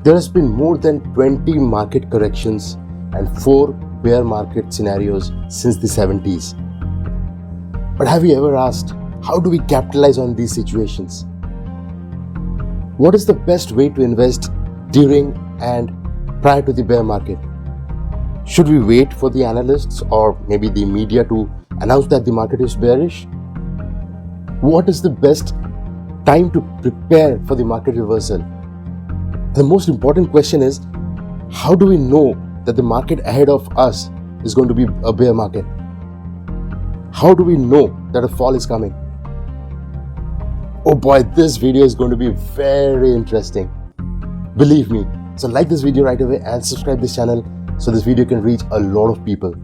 There has been more than 20 market corrections and 4 bear market scenarios since the 70s. But have you ever asked, how do we capitalize on these situations? What is the best way to invest during and prior to the bear market? Should we wait for the analysts or maybe the media to announce that the market is bearish? What is the best time to prepare for the market reversal? The most important question is, how do we know that the market ahead of us is going to be a bear market? How do we know that a fall is coming? Oh boy, this video is going to be very interesting. Believe me. So like this video right away and subscribe this channel so this video can reach a lot of people.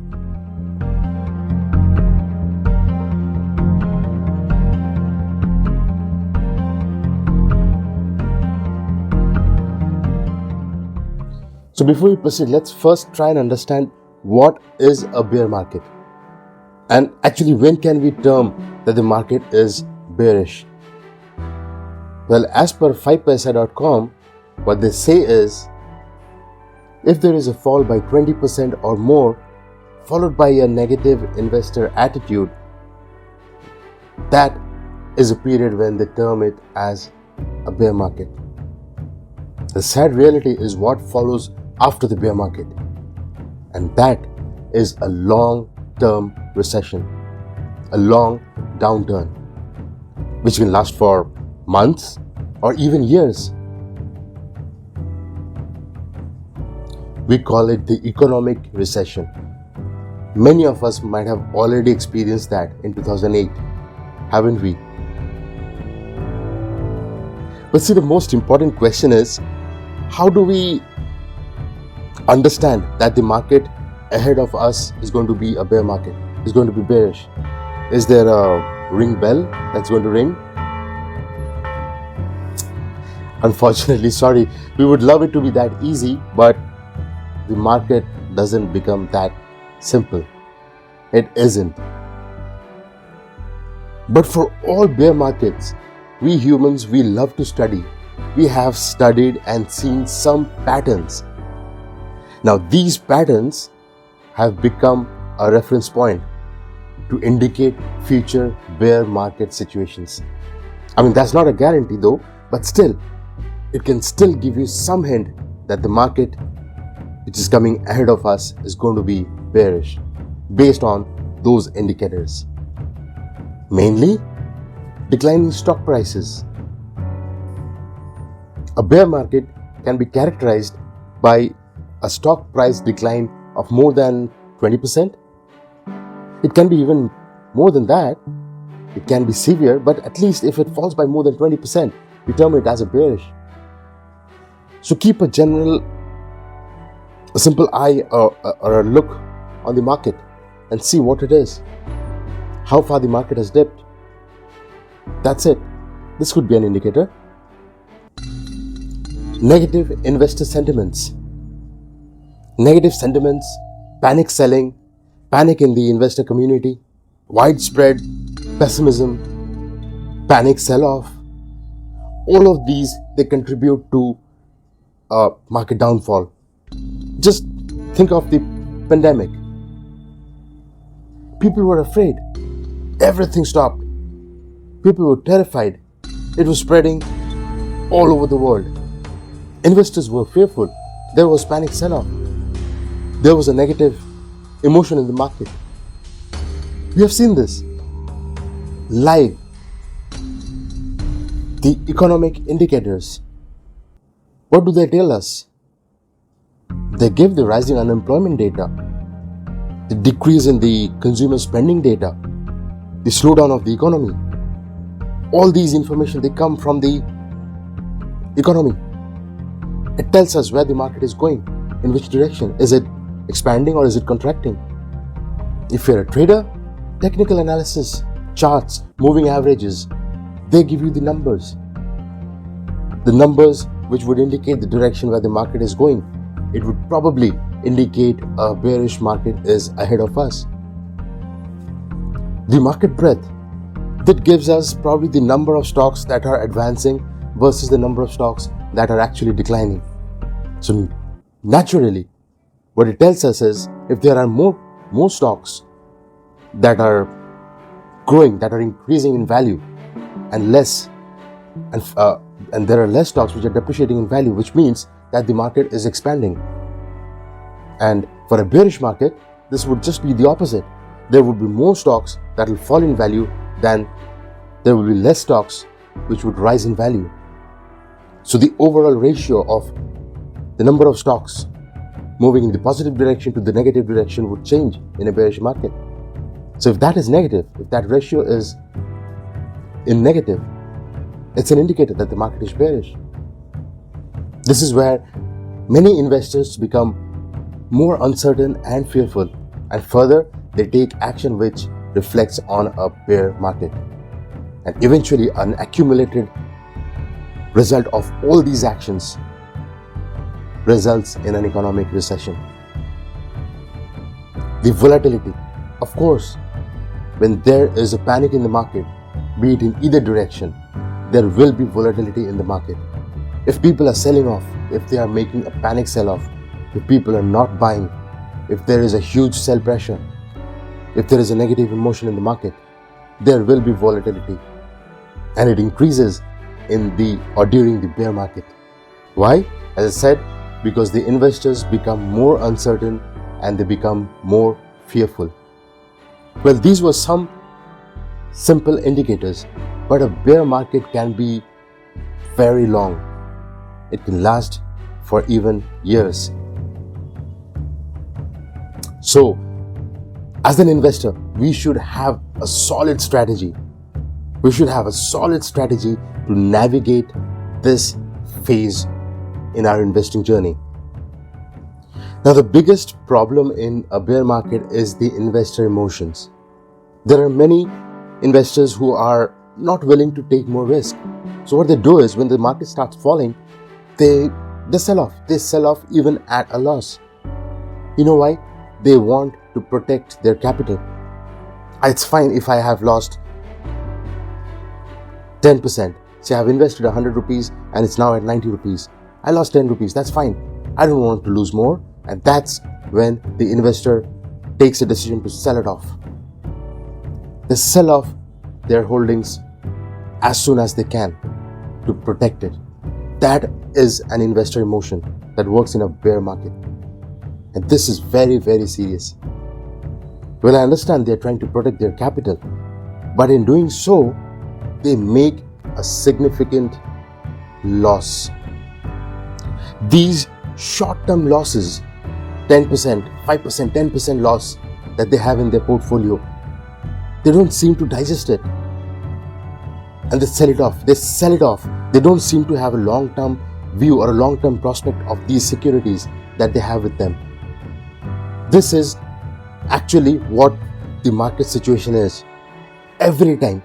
So before we proceed, let's first try and understand what is a bear market. And actually, when can we term that the market is bearish? Well, as per 5paisa.com, what they say is, if there is a fall by 20% or more, followed by a negative investor attitude, that is a period when they term it as a bear market. The sad reality is what follows after the bear market, and that is a long-term recession, a long downturn, which can last for months or even years. We call it the economic recession. Many of us might have already experienced that in 2008, haven't we? But see, the most important question is, how do we understand that the market ahead of us is going to be a bear market, is going to be bearish? Is there a ring bell that's going to ring? Unfortunately, sorry, we would love it to be that easy, but the market doesn't become that simple. It isn't. But for all bear markets, we humans, we love to study. We have studied and seen some patterns. Now, these patterns have become a reference point to indicate future bear market situations. I mean, that's not a guarantee though, but still, it can still give you some hint that the market which is coming ahead of us is going to be bearish based on those indicators. Mainly, declining stock prices. A bear market can be characterized by a stock price decline of more than 20%. It can be even more than that. It can be severe, but at least if it falls by more than 20%, we term it as a bearish. So keep a simple eye or a look on the market and see what it is, how far the market has dipped. That's it. This could be an indicator. Negative investor sentiments. Negative sentiments, panic selling, panic in the investor community, widespread pessimism, panic sell-off. All of these, they contribute to a market downfall. Just think of the pandemic. People were afraid. Everything stopped. People were terrified. It was spreading all over the world. Investors were fearful. There was panic sell-off. There was a negative emotion in the market. We have seen this live. The economic indicators, what do they tell us? They give the rising unemployment data, the decrease in the consumer spending data, the slowdown of the economy. All these information, they come from the economy. It tells us where the market is going, in which direction. Is it expanding or is it contracting? If you're a trader, technical analysis, charts, moving averages, they give you the numbers. The numbers which would indicate the direction where the market is going. It would probably indicate a bearish market is ahead of us. The market breadth, that gives us probably the number of stocks that are advancing versus the number of stocks that are actually declining. So naturally, what it tells us is if there are more stocks that are growing, that are increasing in value, and there are less stocks which are depreciating in value, which means that the market is expanding. And for a bearish market, this would just be the opposite. There would be more stocks that will fall in value than there will be less stocks which would rise in value. So the overall ratio of the number of stocks moving in the positive direction to the negative direction would change in a bearish market. So if that is negative, if that ratio is in negative, it's an indicator that the market is bearish. This is where many investors become more uncertain and fearful, and further they take action which reflects on a bear market. And eventually an accumulated result of all these actions results in an economic recession. The volatility. Of course, when there is a panic in the market, be it in either direction, there will be volatility in the market. If people are selling off, if they are making a panic sell-off, if people are not buying, if there is a huge sell pressure, if there is a negative emotion in the market, there will be volatility. And it increases during the bear market. Why? As I said, because the investors become more uncertain and they become more fearful. Well, these were some simple indicators, but a bear market can be very long. It can last for even years. So, as an investor, we should have a solid strategy. We should have a solid strategy to navigate this phase in our investing journey. Now, the biggest problem in a bear market is the investor emotions. There are many investors who are not willing to take more risk. So what they do is when the market starts falling, they sell off. They sell off even at a loss. You know why? They want to protect their capital. It's fine if I have lost 10%. Say I've invested 100 rupees and it's now at 90 rupees. I lost 10 rupees. That's fine. I don't want to lose more. And that's when the investor takes a decision to sell it off. They sell off their holdings as soon as they can to protect it. That is an investor emotion that works in a bear market. And this is very, very serious. Well, I understand they're trying to protect their capital, but in doing so, they make a significant loss. These short-term losses, 10%, 5%, 10% loss that they have in their portfolio, they don't seem to digest it. And they sell it off. They sell it off. They don't seem to have a long-term view or a long-term prospect of these securities that they have with them. This is actually what the market situation is. Every time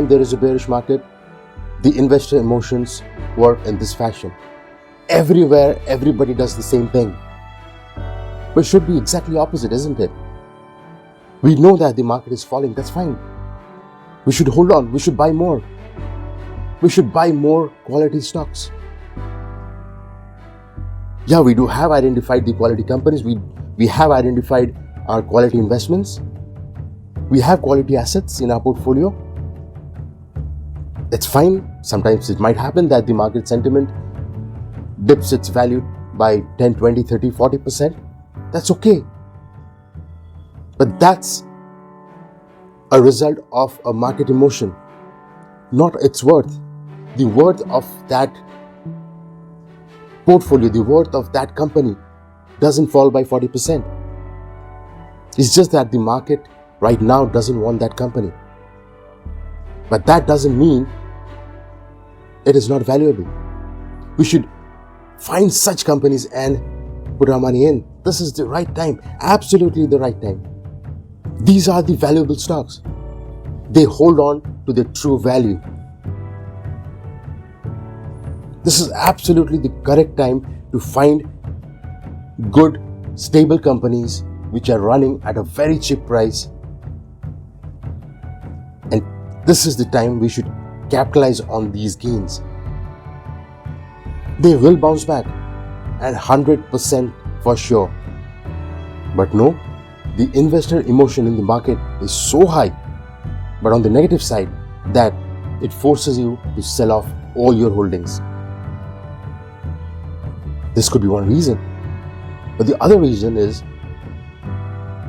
there is a bearish market, the investor emotions work in this fashion. Everywhere, everybody does the same thing. But it should be exactly opposite, isn't it? We know that the market is falling. That's fine. We should hold on. We should buy more. We should buy more quality stocks. Yeah, we do have identified the quality companies. We have identified our quality investments. We have quality assets in our portfolio. It's fine. Sometimes it might happen that the market sentiment dips its value by 10, 20, 30, 40%. That's okay. But that's a result of a market emotion, not its worth. The worth of that portfolio, the worth of that company doesn't fall by 40%. It's just that the market right now doesn't want that company. But that doesn't mean it is not valuable. We should find such companies and put our money in. This is the right time, absolutely the right time. These are the valuable stocks. They hold on to their true value. This is absolutely the correct time to find good, stable companies which are running at a very cheap price. And this is the time we should capitalize on these gains. They will bounce back. and 100% for sure. But no, the investor emotion in the market is so high, but on the negative side, that it forces you to sell off all your holdings. This could be one reason. But the other reason is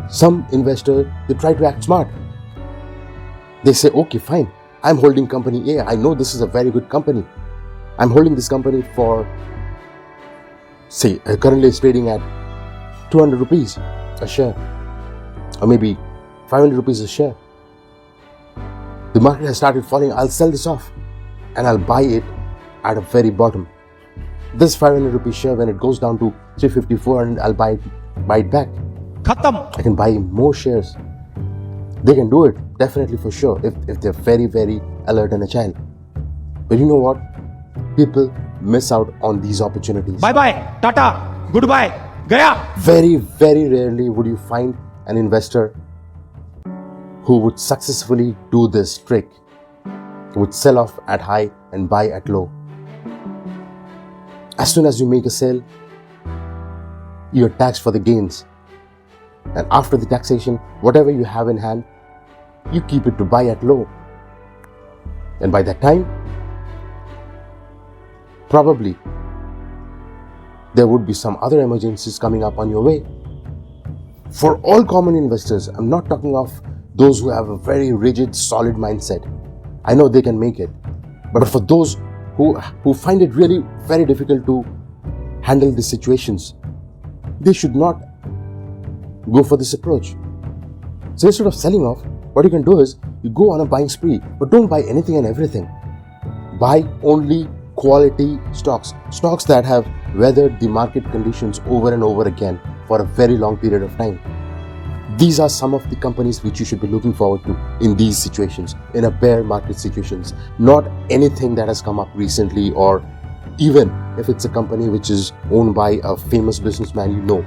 some investors, they try to act smart. They say, okay, fine, I'm holding company A. I know this is a very good company. I'm holding this company for, say, currently it's trading at 200 rupees a share, or maybe 500 rupees a share. The market has started falling. I'll sell this off and I'll buy it at a very bottom. This 500 rupees share, when it goes down to 350, 400, I'll buy it back. Khatam. I can buy more shares. They can do it, definitely, for sure, if they're very, very alert and agile. But you know what? People miss out on these opportunities. Bye-bye, Tata, goodbye, Gaya. Very, very rarely would you find an investor who would successfully do this trick, who would sell off at high and buy at low. As soon as you make a sale, you're taxed for the gains. And after the taxation, whatever you have in hand, you keep it to buy at low. And by that time, probably there would be some other emergencies coming up on your way. For all common investors, I'm not talking of those who have a very rigid, solid mindset. I know they can make it. But for those who find it really very difficult to handle these situations, they should not go for this approach. So instead of selling off, what you can do is you go on a buying spree, but don't buy anything and everything. Buy only quality stocks that have weathered the market conditions over and over again for a very long period of time. These are some of the companies which you should be looking forward to in these situations, in a bear market situations. Not anything that has come up recently, or even if it's a company which is owned by a famous businessman you know.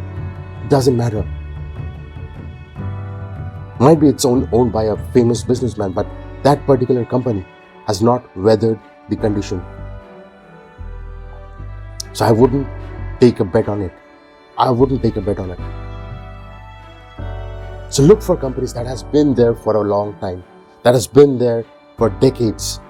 It doesn't matter. Might be it's owned by a famous businessman, but that particular company has not weathered the condition. So I wouldn't take a bet on it. So look for companies that has been there for a long time, that has been there for decades.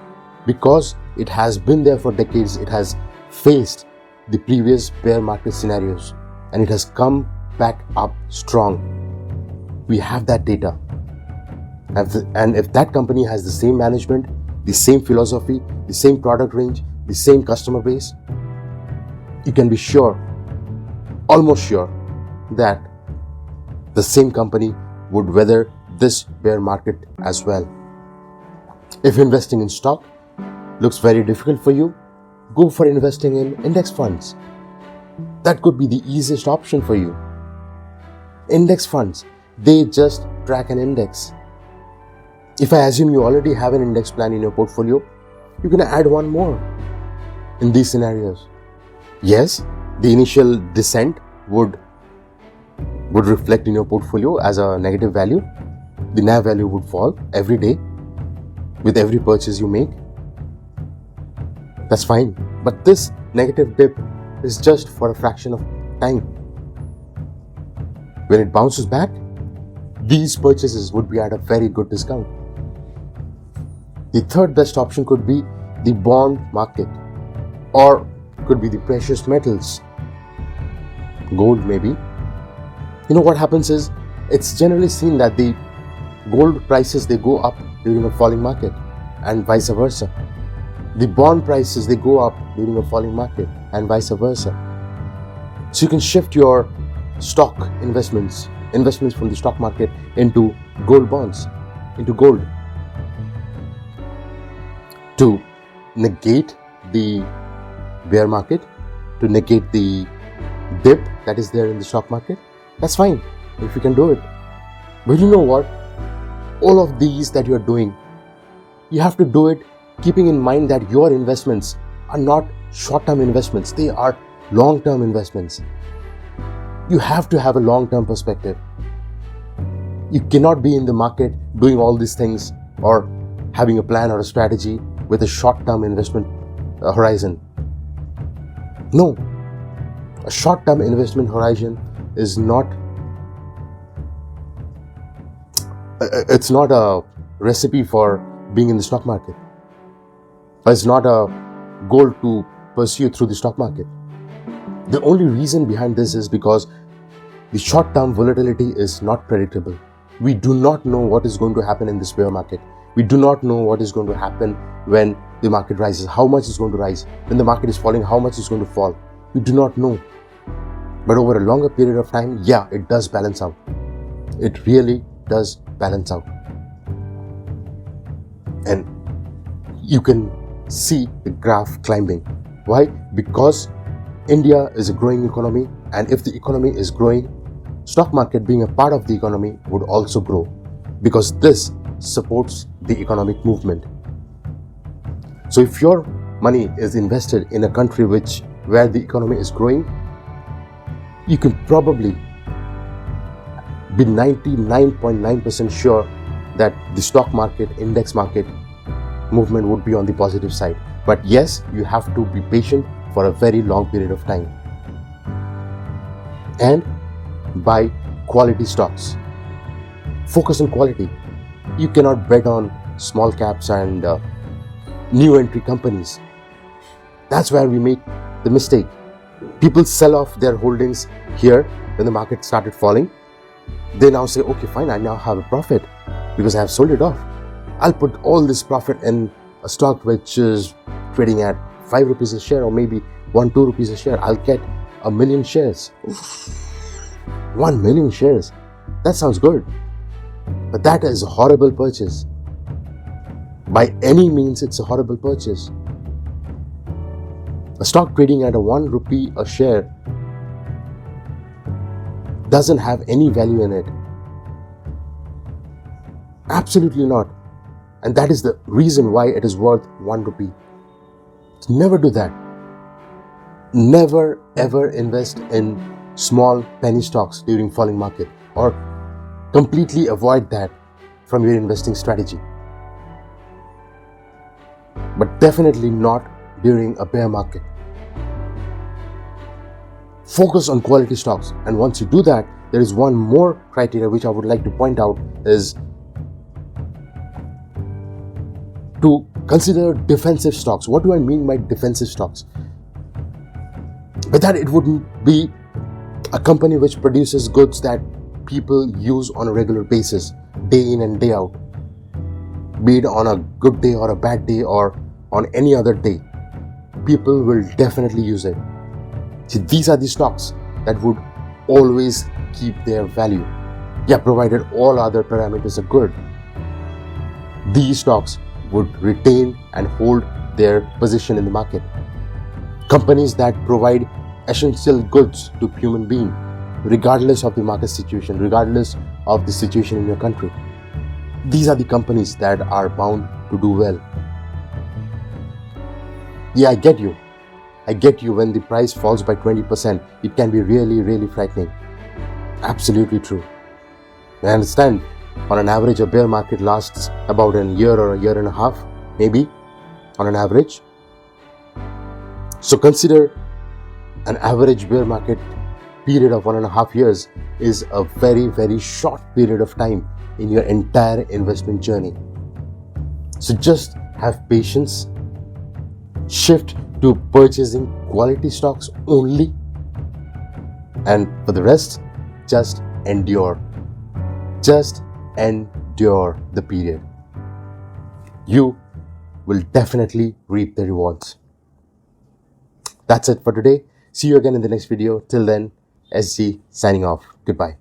Because it has been there for decades, it has faced the previous bear market scenarios and it has come back up strong. We have that data. And if that company has the same management, the same philosophy, the same product range, the same customer base, you can be sure, almost sure, that the same company would weather this bear market as well. If investing in stock looks very difficult for you, go for investing in index funds. That could be the easiest option for you. Index funds, they just track an index. If I assume you already have an index plan in your portfolio, you can add one more in these scenarios. Yes, the initial descent would reflect in your portfolio as a negative value. The NAV value would fall every day with every purchase you make. That's fine. But this negative dip is just for a fraction of time. When it bounces back, these purchases would be at a very good discount. The third best option could be the bond market, or could be the precious metals, gold maybe. You know what happens is, it's generally seen that the gold prices, they go up during a falling market and vice versa. The bond prices, they go up during a falling market and vice versa. So you can shift your stock investments from the stock market into gold bonds, into gold, to negate the bear market, to negate the dip that is there in the stock market. That's fine if you can do it. But you know what? All of these that you're doing, you have to do it keeping in mind that your investments are not short-term investments, they are long-term investments. You have to have a long-term perspective. You cannot be in the market doing all these things or having a plan or a strategy with a short-term investment horizon. No. A short-term investment horizon is not it's not a recipe for being in the stock market. It's not a goal to pursue through the stock market. The only reason behind this is because the short-term volatility is not predictable. We do not know what is going to happen in this bear market. We do not know what is going to happen when the market rises, how much is going to rise. When the market is falling, how much is going to fall. We do not know. But over a longer period of time, yeah, it does balance out. It really does balance out. And you can see the graph climbing. Why? Because India is a growing economy, and if the economy is growing, stock market being a part of the economy would also grow, because this supports the economic movement. So if your money is invested in a country where the economy is growing, you can probably be 99.9% sure that the stock market, index market movement would be on the positive side. But yes, you have to be patient for a very long period of time and buy quality stocks. Focus on quality. You cannot bet on small caps and new entry companies. That's where we make the mistake. People sell off their holdings here when the market started falling. They now say, okay, fine, I now have a profit because I have sold it off. I'll put all this profit in a stock which is trading at 5 rupees a share, or maybe 2 rupees a share. I'll get 1 million shares. 1 million shares. That sounds good. But that is a horrible purchase. By any means, it's a horrible purchase. A stock trading at 1 rupee a share doesn't have any value in it. Absolutely not. And that is the reason why it is worth 1 rupee. Never do that. Never ever invest in small penny stocks during falling market, or completely avoid that from your investing strategy. But definitely not during a bear market. Focus on quality stocks, and once you do that, there is one more criteria which I would like to point out, is to consider defensive stocks. What do I mean by defensive stocks? By that, it wouldn't be a company which produces goods that people use on a regular basis, day in and day out, be it on a good day or a bad day or on any other day. People will definitely use it. See, these are the stocks that would always keep their value. Yeah, provided all other parameters are good. These stocks would retain and hold their position in the market. Companies that provide essential goods to human beings, regardless of the market situation, regardless of the situation in your country. These are the companies that are bound to do well. Yeah, I get you. I get you. When the price falls by 20%, it can be really, really frightening. Absolutely true. I understand. On an average, a bear market lasts about a year or a year and a half, maybe, on an average. So consider an average bear market period of 1.5 years is a very, very short period of time in your entire investment journey. So just have patience. Shift to purchasing quality stocks only. And for the rest, just endure. Just endure the period. You will definitely reap the rewards. That's it for today. See you again in the next video. Till then, SG signing off. Goodbye.